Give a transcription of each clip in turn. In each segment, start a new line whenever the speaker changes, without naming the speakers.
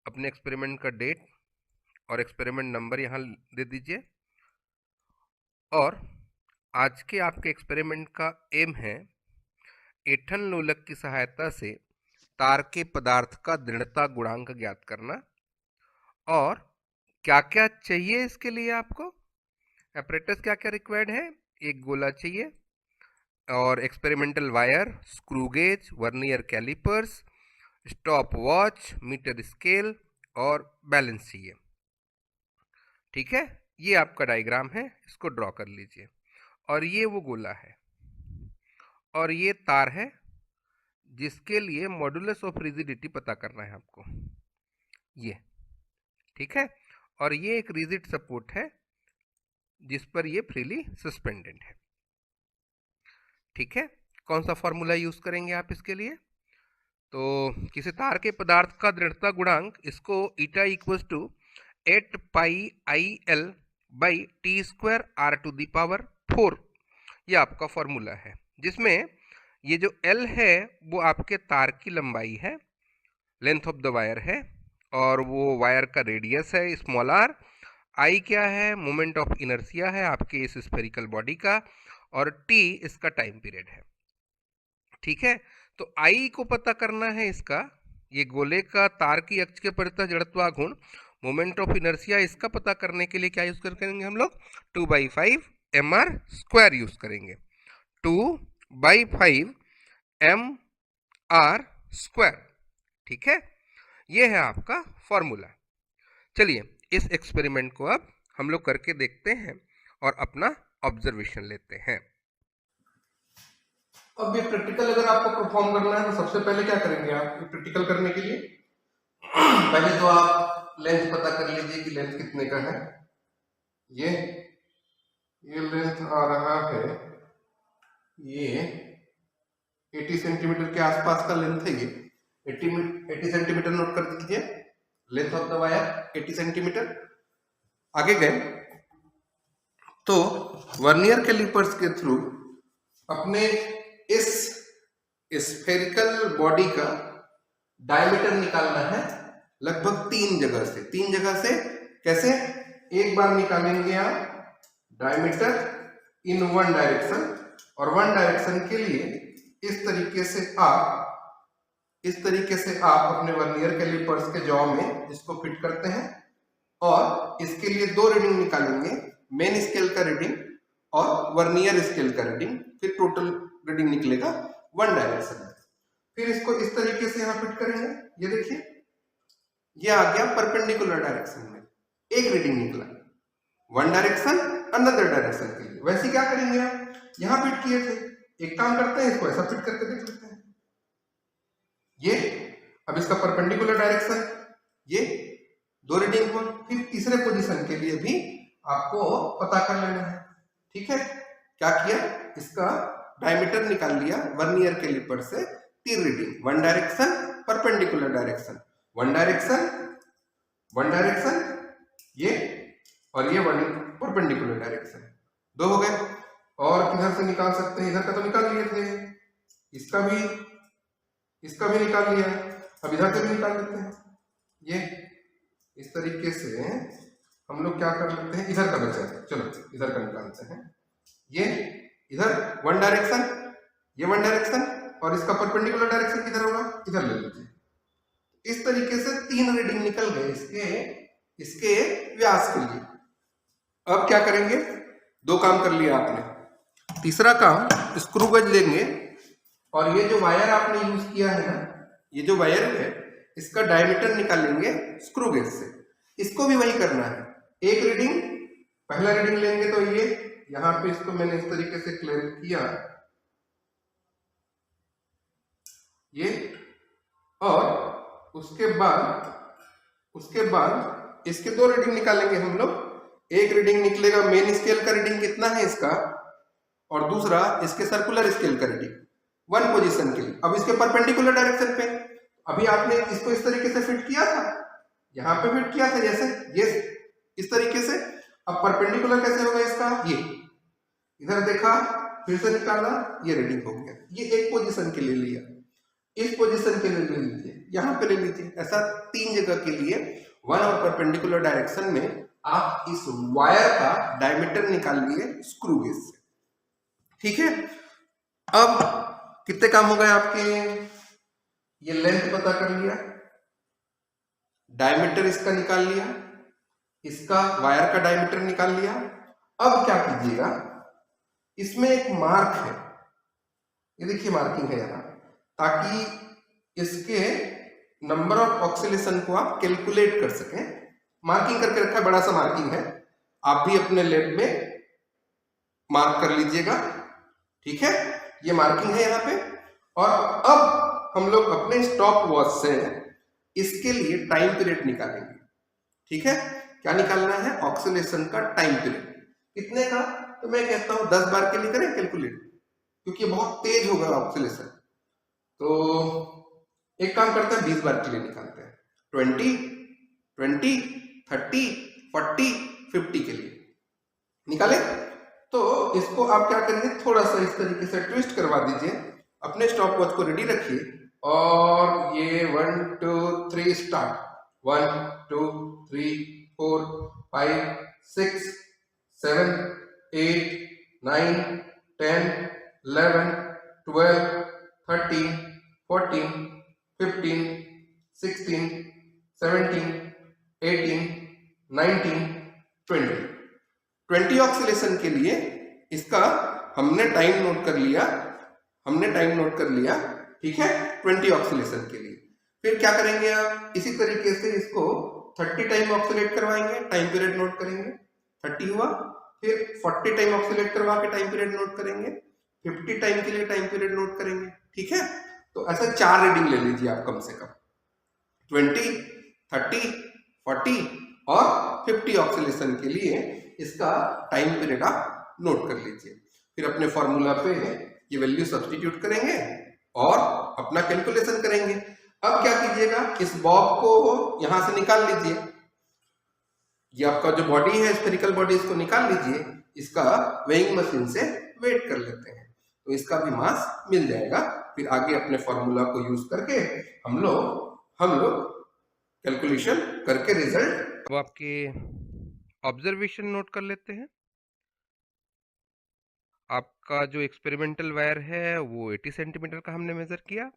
अपने एक्सपेरिमेंट का डेट और एक्सपेरिमेंट नंबर यहाँ दे दीजिए। और आज के आपके एक्सपेरिमेंट का एम है एठन लोलक की सहायता से तार के पदार्थ का दृढ़ता गुणांक ज्ञात करना। और क्या क्या चाहिए इसके लिए आपको, एपरेटस क्या क्या रिक्वायर्ड है, एक गोला चाहिए और experimental wire, screw gauge, vernier callipers, stop watch, metre scale और बैलेंस चाहिए। ठीक है, ये आपका डायग्राम है, इसको ड्रॉ कर लीजिए। और ये वो गोला है और ये तार है जिसके लिए मॉडुलस ऑफ रिजिडिटी पता करना है आपको, ये। ठीक है, और ये एक रिजिड सपोर्ट है जिस पर ये फ्रीली सस्पेंडेड है। ठीक है, कौन सा फॉर्मूला यूज करेंगे आप इसके लिए? तो किसी तार के पदार्थ का दृढ़ता गुणांक, इसको eta equals to 8 pi I L by T square R to the power 4, ये आपका फॉर्मूला है, जिसमें ये जो एल है वो आपके तार की लंबाई है, लेंथ ऑफ द वायर है, और वो वायर का रेडियस है स्मॉल आर। आई क्या है? मोमेंट ऑफ इनर्शिया है आपके इस स्फेरिकल बॉडी का, और टी इसका टाइम पीरियड है। ठीक है, तो आई को पता करना है इसका, ये गोले का तार की अक्ष के परितः जड़त्वा गुण, मोमेंट ऑफ इनर्शिया, इसका पता करने के लिए क्या यूज करेंगे हम लोग? 2/5 mr स्क्वायर यूज करेंगे, 2/5 mr स्क्वायर। ठीक है, ये है आपका फॉर्मूला। चलिए इस एक्सपेरिमेंट को अब हम लोग करके देखते हैं और अपना ऑब्जर्वेशन लेते हैं।
अब ये प्रैक्टिकल अगर आपको परफॉर्म करना है तो सबसे पहले क्या करेंगे आप? ये प्रैक्टिकल करने के लिए पहले तो आप लेंथ पता कर लीजिए कि लेंथ कितने का है। ये लेंथ आ रहा है, ये 80 सेंटीमीटर के आसपास का लेंथ है। ये 80 सेंटीमीटर नोट कर दीजिए, length of the wire 80 centimetre. आगे गए तो वर्नियर कैलिपर्स के थ्रू अपने इस स्फेरिकल बॉडी का डायमीटर निकालना है, लगभग 3 जगह से। 3 जगह से कैसे? एक बार निकालेंगे आप डायमीटर इन वन डायरेक्शन, और वन डायरेक्शन के लिए इस तरीके से आप अपने वर्नियर कैलिपर्स के जॉ में इसको फिट करते हैं, और इसके लिए 2 रीडिंग निकालेंगे, मेन स्केल का रीडिंग और वर्नियर स्केल का रीडिंग, फिर टोटल रीडिंग निकलेगा वन डायरेक्शन में। फिर इसको इस तरीके से यहाँ फिट करेंगे। ये देखिए, ये आ गया परपेंडिकुलर डायरेक्शन में, एक रीडिंग निकला, वन डायरेक्शन अनदर डायरेक्शन के लिए। वैसे क्या करेंगे आप? यहाँ फिट किए थे, एक काम करते हैं, इसको ऐसा फिट करके देख लेते हैं। ये अब इसका परपेंडिकुलर डायरेक्शन, ये 2 रीडिंग हो, फिर तीसरे पोजीशन के लिए भी आपको पता कर लेना है। ठीक है, क्या किया? इसका डायमीटर निकाल लिया वर्नियर कैलिपर से, 3 reading, one direction, perpendicular direction, one direction, ये और ये वन परपेंडिकुलर डायरेक्शन, 2 हो गए। और किधर से निकाल सकते हैं? इधर का तो निकाल लिए थे, इसका भी निकाल लिया, अब इधर से भी निकाल लेते हैं। ये इस तरीके से हम लोग क्या कर लेते हैं, इधर का बचा है, चलो इधर का निकालते हैं। ये इधर वन डायरेक्शन, ये वन डायरेक्शन, और इसका परपेंडिकुलर डायरेक्शन किधर होगा? इधर ले लीजिए। इस तरीके से 3 रीडिंग निकल गए इसके व्यास के लिए। अब क्या करेंगे? 2 काम कर लिया आपने। तीसरा काम, स्क्रू गेज लेंगे, और ये जो वायर आपने यूज किया है ना, ये जो वायर है, इसका डायमीटर निकालेंगे स्क्रू गेज से। इसको भी वही करना है, एक रीडिंग, पहला रीडिंग लेंगे तो ये यहाँ पे, इसको मैंने इस तरीके से क्लियर किया, ये, और उसके बाद इसके 2 रीडिंग निकालेंगे हम लोग। एक रीडिंग निकलेगा मेन स्केल का रीडिंग कितना है इसका, और दूसरा इसके सर्कुलर स्केल का रीडिंग, वन पोजीशन के लिए। अब इसके परपेंडिकुलर डायरेक्शन पे, अभी आपने इसको इस तरीके से फिट किया था, यहाँ पे फिट किया था जैसे ये इस तरीके से। अब परपेंडिकुलर कैसे होगा इसका? ये इधर देखा, फिर से निकाला, ये रीडिंग हो गया। ये एक पोजीशन के लिए लिया, इस पोजीशन के लिए ले लीजिए, यहाँ पे ले लीजिए। ऐसा 3 जगह के लिए वन और परपेंडिकुलर डायरेक्शन में आप इस वायर का डायमीटर निकाल लिए स्क्रू गेज से। ठीक है, अब कितने काम हो गए आपके? ये लेंथ पता कर लिया, डायमीटर इसका निकाल लिया, इसका वायर का डायमीटर निकाल लिया। अब क्या कीजिएगा, इसमें एक मार्क है, ये देखिए मार्किंग है यहाँ, ताकि इसके नंबर ऑफ ऑक्सीलेशन को आप कैलकुलेट कर सकें। मार्किंग करके रखा है, बड़ा सा मार्किंग है, आप भी अपने लैब में मार्क कर लीजिएगा। ठीक है, ये मार्किंग है यहाँ पे। और अब हम लोग अपने स्टॉप वॉच से इसके लिए टाइम पीरियड निकालेंगे। ठीक है, क्या निकालना है? ऑक्सीलेशन का टाइम पीरियड। कितने का? तो मैं कहता हूं 10 बार के लिए करें कैलकुलेट, क्योंकि बहुत तेज होगा ऑक्सीलेशन। तो एक काम करते हैं, 20 बार के लिए निकालते हैं। 20, 20, 30, 40, 50 के लिए निकाले। तो इसको आप क्या करेंगे, थोड़ा सा इस तरीके से ट्विस्ट करवा दीजिए, अपने स्टॉप वॉच को रेडी रखिए और ये 1 2 3 स्टार्ट। 1 2 3 4 5 6 7 8 9 10 11 12 13 14 15 16 17 18 19 20 20 ऑक्सीलेशन के लिए इसका हमने टाइम नोट कर लिया, ठीक है, 20 ऑक्सीलेशन के लिए। फिर क्या करेंगे आप, इसी तरीके से इसको 30 टाइम ऑक्सीलेट करवाएंगे, टाइम पीरियड नोट करेंगे, 30 हुआ। फिर 40 टाइम ऑक्सीलेट करवा के टाइम पीरियड नोट करेंगे, 50 टाइम के लिए टाइम पीरियड नोट करेंगे। ठीक है, तो ऐसा 4 रीडिंग ले लीजिए आप कम से कम, 20, 30, 40 और 50 ऑक्सीलेशन के लिए इसका टाइम पीरियड आप नोट कर लीजिए। फिर अपने फॉर्मूला पे ये वैल्यू सब्स्टिट्यूट करेंगे और अपना कैलकुलेशन करेंगे। अब क्या कीजिएगा, इस बॉब को यहां से निकाल लीजिए, ये आपका जो बॉडी है स्फेरिकल बॉडी, इसको निकाल लीजिए, इसका वेइंग मशीन से वेट कर लेते हैं, तो इसका भी मास मिल जाएगा। फिर आगे अपने फॉर्मूला को यूज करके हम लोग कैलकुलेशन करके रिजल्ट।
अब आपके ऑब्जर्वेशन नोट कर लेते हैं। आपका जो एक्सपेरिमेंटल वायर है वो 80 सेंटीमीटर का हमने मेजर किया।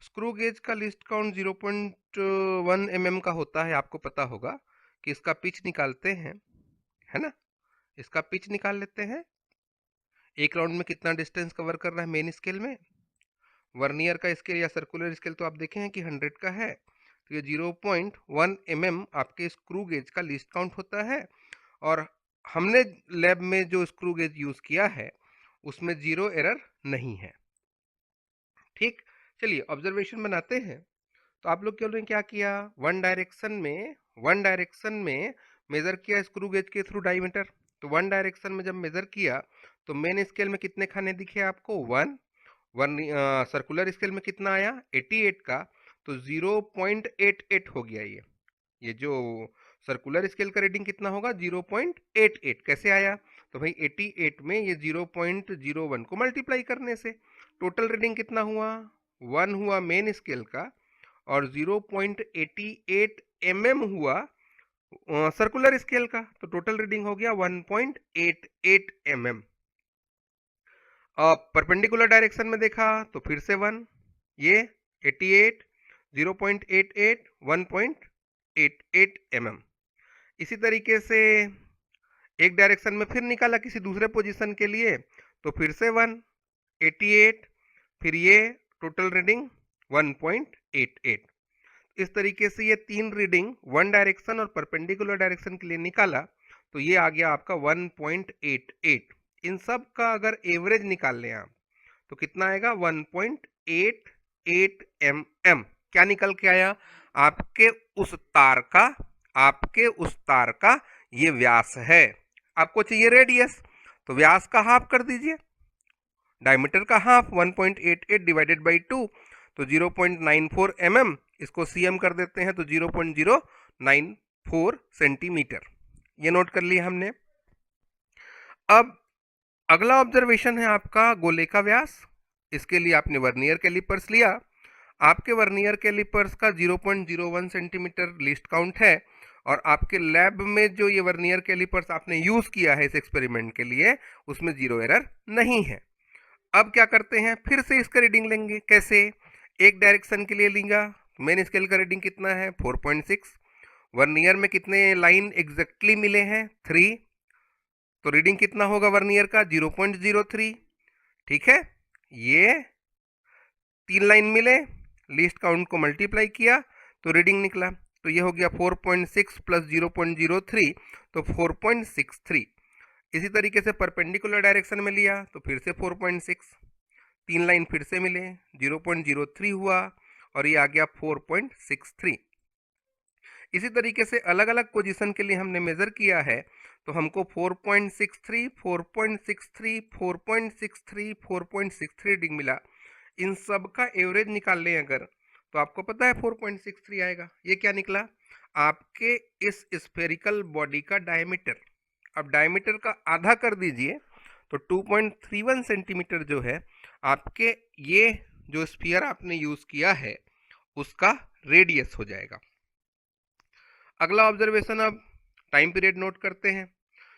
स्क्रू गेज का लिस्ट काउंट 0.1 mm का होता है, आपको पता होगा कि इसका पिच निकालते हैं, है ना। इसका पिच निकाल लेते हैं, एक राउंड में कितना डिस्टेंस कवर कर रहा है मेन स्केल में। वर्नियर का स्केल या सर्कुलर स्केल तो आप देखे हैं कि 100 का है, तो ये 0.1 mm आपके स्क्रू गेज का लिस्ट काउंट होता है। और हमने लैब में जो स्क्रू गेज यूज किया है उसमें 0 एरर नहीं है। ठीक, चलिए ऑब्जर्वेशन बनाते हैं। तो आप लोग क्या किया, वन डायरेक्शन में मेजर किया स्क्रू गेज के थ्रू डायमीटर। तो वन डायरेक्शन में जब मेजर किया तो मेन स्केल में कितने खाने दिखे आपको? 1। सर्कुलर स्केल में कितना आया? 88 का, तो 0.88 हो गया। ये जो सर्कुलर स्केल का रीडिंग कितना होगा? 0.88। कैसे आया? तो भाई 88 में ये 0.01 को मल्टीप्लाई करने से टोटल रीडिंग कितना हुआ? 1 हुआ मेन स्केल का और 0.88 mm हुआ सर्कुलर स्केल का, तो टोटल रीडिंग हो गया 1.88 mm। परपेंडिकुलर डायरेक्शन में देखा तो फिर से 1, ये 88, 0.88, 1.88 mm। इसी तरीके से एक डायरेक्शन में फिर निकाला किसी दूसरे पोजीशन के लिए, तो फिर से 1, 88, फिर ये टोटल रीडिंग 1.88। इस तरीके से ये 3 रीडिंग वन डायरेक्शन और परपेंडिकुलर डायरेक्शन के लिए निकाला, तो ये आ गया आपका 1.88। इन सब का अगर एवरेज निकाल लें आप तो कितना आएगा? 1.88 mm। क्या निकल के आया? आपके उस तार का ये व्यास है। आपको चाहिए रेडियस, तो व्यास का हाफ कर दीजिए, डायमीटर का हाफ 1.88 डिवाइडेड बाई 2, तो 0.94 mm। इसको cm कर देते हैं तो 0.094 सेंटीमीटर। ये नोट कर लिया हमने। अब अगला ऑब्जर्वेशन है आपका गोले का व्यास। इसके लिए आपने वर्नियर कैलिपर्स लिया, आपके वर्नियर कैलिपर्स का 0.01 सेंटीमीटर लीस्ट काउंट है और आपके लैब में जो ये वर्नियर कैलिपर्स आपने यूज किया है इस एक्सपेरिमेंट के लिए उसमें जीरो एरर नहीं है। अब क्या करते हैं, फिर से इसका रीडिंग लेंगे। कैसे? एक डायरेक्शन के लिए लेंगे, मेन स्केल का रीडिंग कितना है 4.6, वर्नियर में कितने लाइन एग्जैक्टली मिले हैं 3, तो रीडिंग कितना होगा वर्नियर का 0.03। ठीक है, ये 3 लाइन मिले, लीस्ट काउंट को मल्टीप्लाई किया तो रीडिंग निकला, तो ये हो गया 4.6 प्लस 0.03 तो 4.63। इसी तरीके से परपेंडिकुलर डायरेक्शन में लिया तो फिर से 4.6, 3 लाइन फिर से मिले, 0.03 हुआ और ये आ गया 4.63। इसी तरीके से अलग अलग पोजीशन के लिए हमने मेजर किया है तो हमको 4.63, 4.63, 4.63, 4.63 रीडिंग मिला। इन सब का एवरेज निकाल लें अगर तो आपको पता है 4.63 आएगा। ये क्या निकला? आपके इस स्फेरिकल बॉडी का डायमीटर। अब डायमीटर का आधा कर दीजिए तो 2.31 सेंटीमीटर जो है आपके ये जो स्फीयर आपने यूज किया है उसका रेडियस हो जाएगा। अगला ऑब्जर्वेशन, अब टाइम पीरियड नोट करते हैं।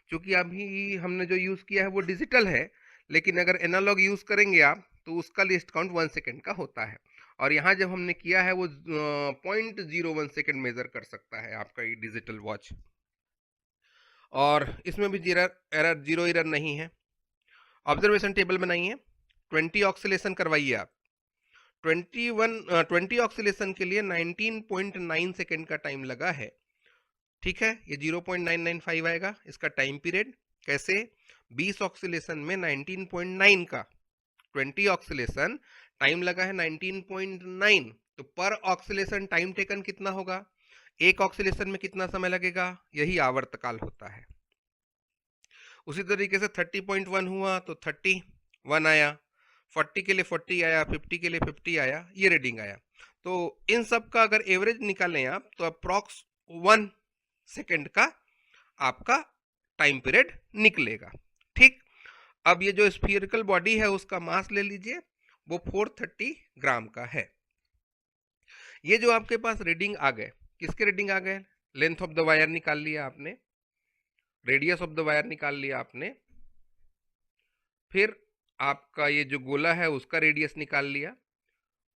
क्योंकि अभी हमने जो यूज किया है वो डिजिटल है, लेकिन अगर एनालॉग यूज करेंगे आप तो उसका लिस्ट काउंट 1 सेकेंड का होता है और यहाँ जब हमने किया है वो 0.01 सेकेंड मेजर कर सकता है आपका ये डिजिटल वॉच। और इसमें भी जीरो एरर नहीं है। ऑब्जर्वेशन टेबल बनाइए, 20 ऑक्सीलेशन करवाइए आप। 20 ऑक्सीलेशन के लिए 19.9 सेकेंड का टाइम लगा है। ठीक है, ये 0.995 आएगा इसका टाइम पीरियड। कैसे? 20 ऑक्सीलेशन में 19.9 का 20 ऑक्सीलेशन टाइम लगा है 19.9, तो पर ऑक्सीलेशन टाइम टेकन कितना होगा? एक ऑक्सीलेशन में कितना समय लगेगा? यही आवर्तकाल होता है। उसी तरीके से 30.1 हुआ तो 31 आया, 40 के लिए 40 आया, 50 के लिए 50 आया, ये रीडिंग आया। तो इन सब का अगर एवरेज निकालें आप तो अप्रॉक्स 1 सेकेंड का आपका टाइम पीरियड निकलेगा। ठीक, अब ये जो स्फीयरिकल बॉडी है उसका मास ले लीजिए, वो 430 ग्राम का है। ये जो आपके पास रीडिंग आ गए, किसके रीडिंग आ गए? लेंथ ऑफ द वायर निकाल लिया आपने, रेडियस ऑफ द वायर निकाल लिया आपने, फिर आपका ये जो गोला है उसका रेडियस निकाल लिया,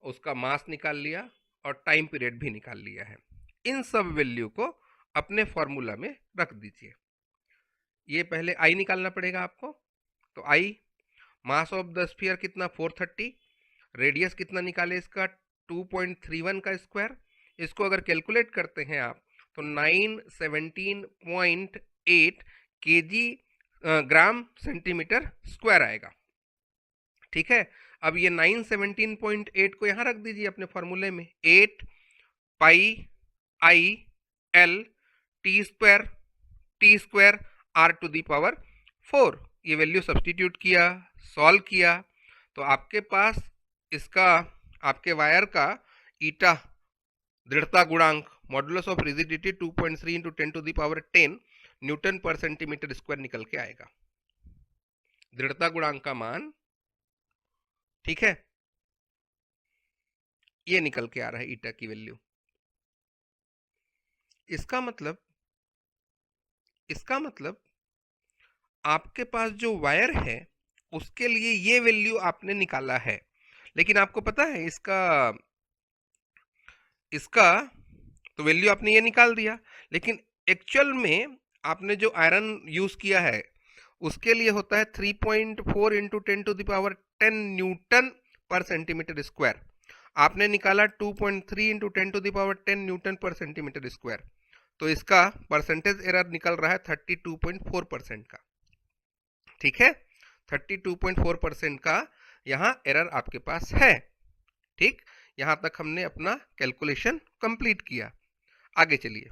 उसका मास निकाल लिया और टाइम पीरियड भी निकाल लिया है। इन सब वैल्यू को अपने फॉर्मूला में रख दीजिए। ये पहले आई निकालना पड़ेगा आपको, तो आई मास ऑफ द स्फीयर कितना 430, रेडियस कितना निकाले इसका 2.31 का स्क्वायर। इसको अगर कैलकुलेट करते हैं आप तो 917.8 केजी ग्राम सेंटीमीटर स्क्वायर आएगा। ठीक है, अब ये 917.8 को यहाँ रख दीजिए अपने फॉर्मूले में, 8 pi I L T square R to the power 4। ये वैल्यू सब्सटीट्यूट किया, सॉल्व किया तो आपके पास इसका आपके वायर का ईटा दृढ़ता गुणांक modulus of rigidity 2.3 into 10 to the power 10 newton per centimetre square निकल के आएगा। दृढ़ता गुणांक का मान, ठीक है, ये निकल के आ रहा है ईटा की वैल्यू। इसका मतलब आपके पास जो वायर है उसके लिए ये वैल्यू आपने निकाला है, लेकिन आपको पता है इसका तो वैल्यू आपने ये निकाल दिया, लेकिन एक्चुअल में आपने जो आयरन यूज किया है उसके लिए होता है 3.4 into 10 to the power 10 newton per centimetre square. आपने निकाला 2.3 into 10 to the power 10 newton per centimetre square, तो इसका परसेंटेज एरर निकल रहा है 32.4% का। ठीक है, 32.4% का यहाँ एरर आपके पास है। ठीक, यहाँ तक हमने अपना कैलकुलेशन कंप्लीट किया। आगे चलिए,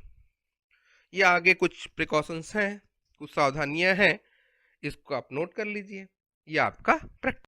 ये आगे कुछ प्रिकॉशंस हैं, कुछ सावधानियां हैं, इसको आप नोट कर लीजिए। ये आपका प्रैक्टिस